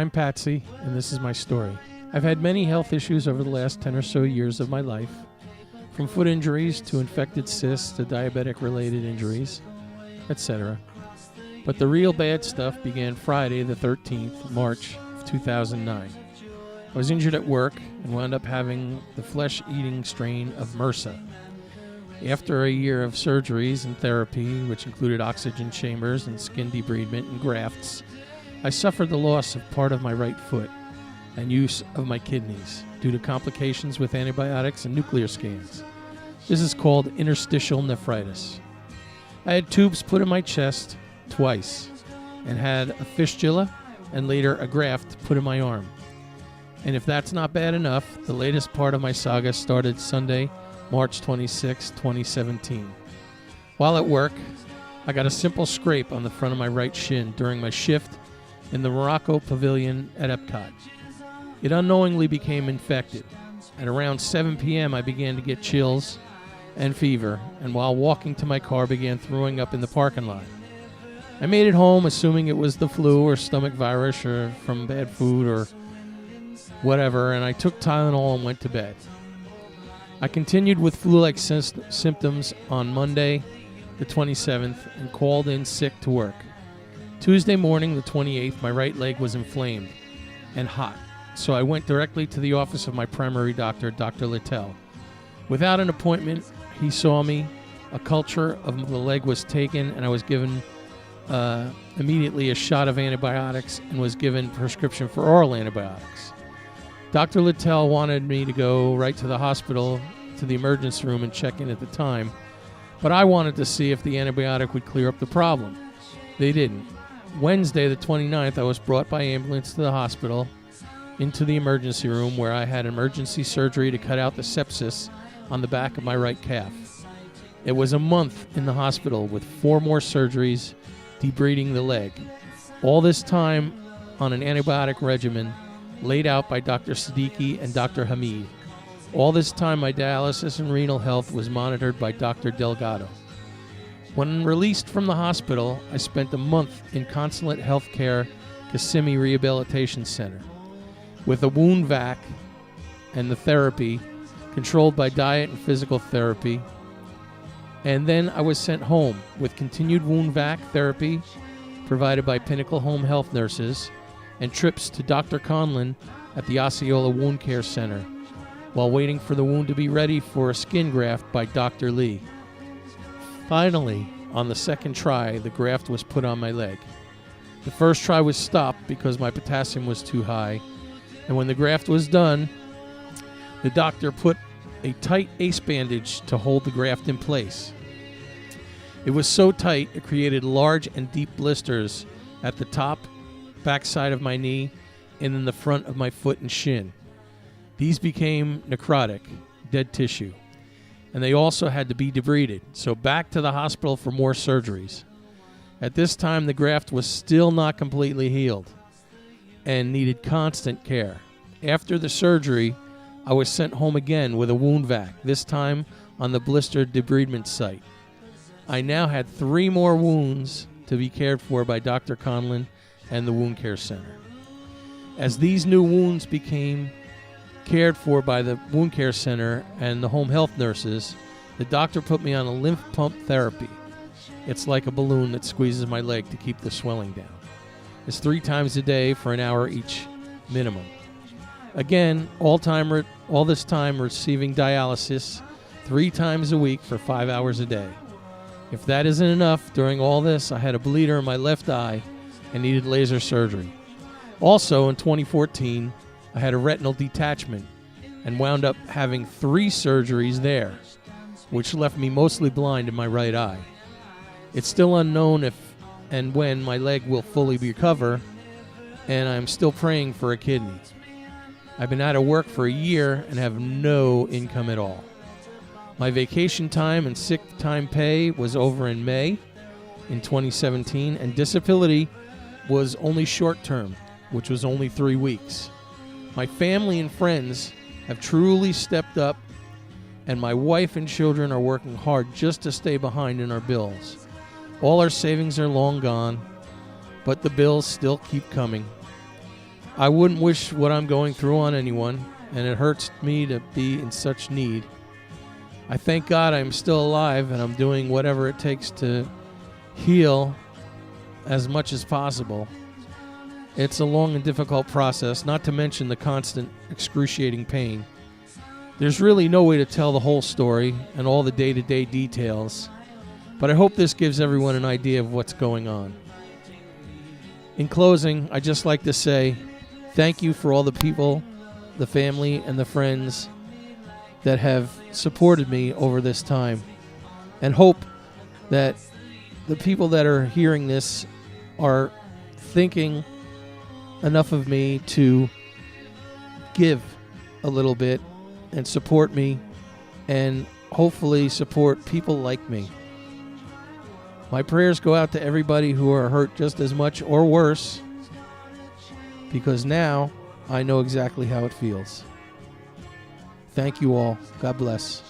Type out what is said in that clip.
I'm Patsy, and this is my story. I've had many health issues over the last 10 or so years of my life, from foot injuries to infected cysts to diabetic-related injuries, etc. But the real bad stuff began Friday the 13th, March of 2009. I was injured at work and wound up having the flesh-eating strain of MRSA. After a year of surgeries and therapy, which included oxygen chambers and skin debridement and grafts, I suffered the loss of part of my right foot and use of my kidneys due to complications with antibiotics and nuclear scans. This is called interstitial nephritis. I had tubes put in my chest twice and had a fistula and later a graft put in my arm. And if that's not bad enough, the latest part of my saga started Sunday, March 26, 2017. While at work, I got a simple scrape on the front of my right shin during my shift in the Morocco Pavilion at Epcot. It unknowingly became infected. At around 7 p.m., I began to get chills and fever, and while walking to my car, began throwing up in the parking lot. I made it home assuming it was the flu or stomach virus or from bad food or whatever, and I took Tylenol and went to bed. I continued with flu-like symptoms on Monday, the 27th, and called in sick to work. Tuesday morning, the 28th, my right leg was inflamed and hot, so I went directly to the office of my primary doctor, Dr. Littell. Without an appointment, he saw me, a culture of the leg was taken, and I was given immediately a shot of antibiotics and was given prescription for oral antibiotics. Dr. Littell wanted me to go right to the hospital, to the emergency room and check in at the time, but I wanted to see if the antibiotic would clear up the problem. They didn't. Wednesday, the 29th, I was brought by ambulance to the hospital into the emergency room where I had emergency surgery to cut out the sepsis on the back of my right calf. It was a month in the hospital with 4 more surgeries, debriding the leg. All this time on an antibiotic regimen laid out by Dr. Siddiqui and Dr. Hamid. All this time, my dialysis and renal health was monitored by Dr. Delgado. When released from the hospital, I spent a month in Consulate Healthcare Kissimmee Rehabilitation Center with a wound vac and the therapy controlled by diet and physical therapy. And then I was sent home with continued wound vac therapy provided by Pinnacle Home Health nurses and trips to Dr. Conlon at the Osceola Wound Care Center while waiting for the wound to be ready for a skin graft by Dr. Lee. Finally, on the second try, the graft was put on my leg. The first try was stopped because my potassium was too high, and when the graft was done, the doctor put a tight ace bandage to hold the graft in place. It was so tight it created large and deep blisters at the top, backside of my knee, and in the front of my foot and shin. These became necrotic, dead tissue, and they also had to be debrided, so back to the hospital for more surgeries. At this time, the graft was still not completely healed and needed constant care. After the surgery, I was sent home again with a wound vac, this time on the blister debridement site. I now had 3 more wounds to be cared for by Dr. Conlon and the Wound Care Center. As these new wounds became cared for by the Wound Care Center and the home health nurses, the doctor put me on a lymph pump therapy. It's like a balloon that squeezes my leg to keep the swelling down. It's 3 times a day for an hour each minimum. Again, all this time receiving dialysis 3 times a week for 5 hours a day. If that isn't enough, during all this, I had a bleeder in my left eye and needed laser surgery. Also, in 2014, I had a retinal detachment and wound up having 3 surgeries there, which left me mostly blind in my right eye. It's still unknown if and when my leg will fully recover, and I'm still praying for a kidney. I've been out of work for a year and have no income at all. My vacation time and sick time pay was over in May in 2017, and disability was only short-term, which was only 3 weeks. My family and friends have truly stepped up, and my wife and children are working hard just to stay behind in our bills. All our savings are long gone, but the bills still keep coming. I wouldn't wish what I'm going through on anyone, and it hurts me to be in such need. I thank God I'm still alive, and I'm doing whatever it takes to heal as much as possible. It's a long and difficult process, not to mention the constant excruciating pain. There's really no way to tell the whole story and all the day-to-day details, but I hope this gives everyone an idea of what's going on. In closing, I'd just like to say thank you for all the people, the family, and the friends that have supported me over this time, and hope that the people that are hearing this are thinking enough of me to give a little bit and support me, and hopefully support people like me. My prayers go out to everybody who are hurt just as much or worse, because now I know exactly how it feels. Thank you all. God bless.